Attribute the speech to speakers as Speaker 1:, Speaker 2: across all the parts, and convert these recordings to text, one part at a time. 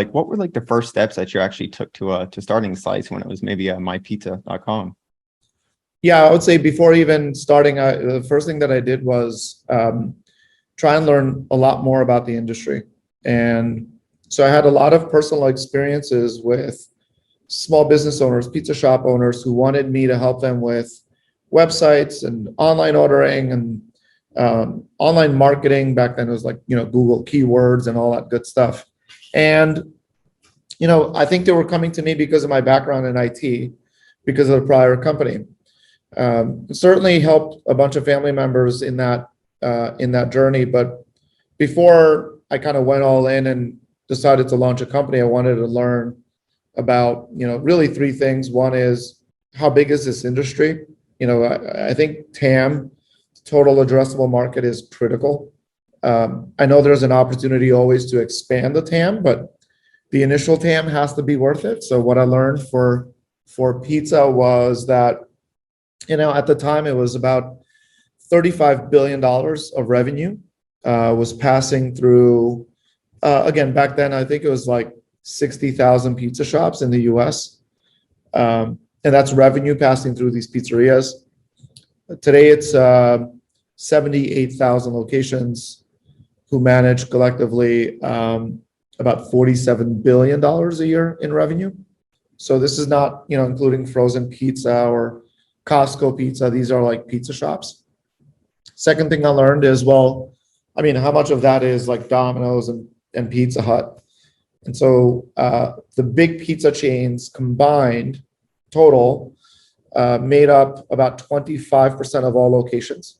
Speaker 1: Like, what were like the first steps that you actually took to starting sites when it was maybe mypizza.com?
Speaker 2: Yeah, I would say before even starting, the first thing that I did was try and learn a lot more about the industry. And so I had a lot of personal experiences with small business owners, pizza shop owners who wanted me to help them with websites and online ordering and online marketing. Back then it was like, Google keywords and all that good stuff. And, I think they were coming to me because of my background in IT, because of the prior company. It certainly helped a bunch of family members in that journey. But before I kind of went all in and decided to launch a company, I wanted to learn about, really three things. One is, how big is this industry? I think TAM, total addressable market, is critical. I know there's an opportunity always to expand the TAM, but the initial TAM has to be worth it. So what I learned for pizza was that, at the time it was about $35 billion of revenue was passing through, again, back then, I think it was like 60,000 pizza shops in the US. And that's revenue passing through these pizzerias. Today, it's 78,000 locations who manage collectively about $47 billion a year in revenue. So this is not, including frozen pizza or Costco pizza. These are like pizza shops. Second thing I learned is, how much of that is like Domino's and Pizza Hut? And so the big pizza chains combined total made up about 25% of all locations.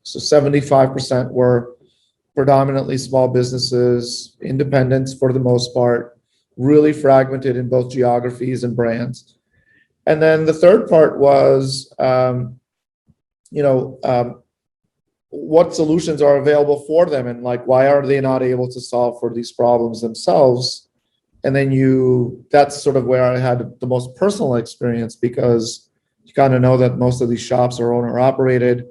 Speaker 2: So 75% were predominantly small businesses, independents for the most part, really fragmented in both geographies and brands. And then the third part was, what solutions are available for them, and like, why are they not able to solve for these problems themselves? And then that's sort of where I had the most personal experience, because you kind of know that most of these shops are owner operated.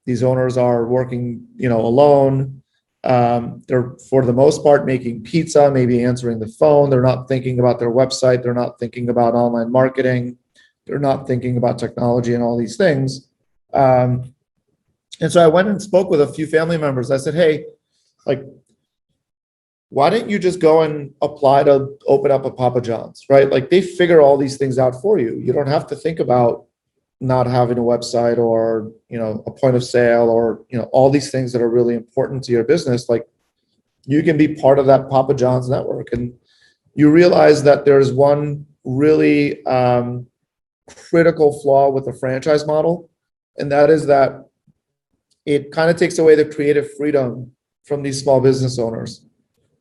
Speaker 2: These owners are working, alone. They're, for the most part, making pizza, maybe answering the phone. They're not thinking about their website. They're not thinking about online marketing. They're not thinking about technology and all these things. And so I went and spoke with a few family members. I said, hey, like, why didn't you just go and apply to open up a Papa John's, right? Like, they figure all these things out for you. You don't have to think about not having a website or, a point of sale or, all these things that are really important to your business. Like, you can be part of that Papa John's network. And you realize that there's one really critical flaw with the franchise model. And that is that it kind of takes away the creative freedom from these small business owners,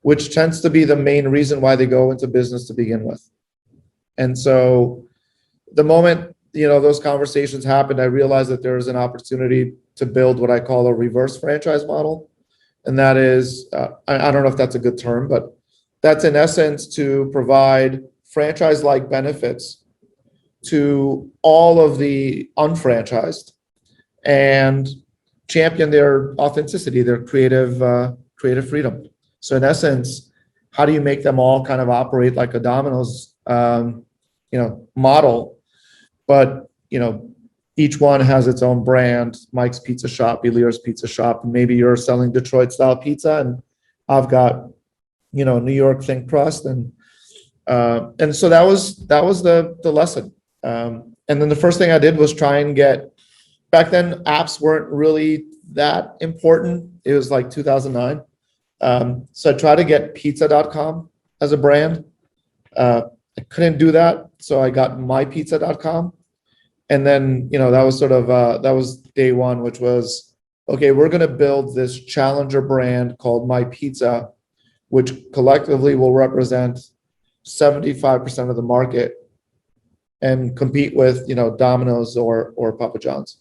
Speaker 2: which tends to be the main reason why they go into business to begin with. And so the moment, those conversations happened, I realized that there is an opportunity to build what I call a reverse franchise model. And that is, I don't know if that's a good term, but that's in essence to provide franchise-like benefits to all of the unfranchised and champion their authenticity, their creative freedom. So in essence, how do you make them all kind of operate like a Domino's, model? But, each one has its own brand. Mike's Pizza Shop, Ilir's Pizza Shop. Maybe you're selling Detroit style pizza, and I've got, New York thin crust, and so that was the lesson. And then the first thing I did was try and get. Back then, apps weren't really that important. It was like 2009. So I tried to get pizza.com as a brand. I couldn't do that, so I got mypizza.com. And then, that was sort of, that was day one, which was, okay, we're going to build this challenger brand called My Pizza, which collectively will represent 75% of the market and compete with, Domino's or Papa John's.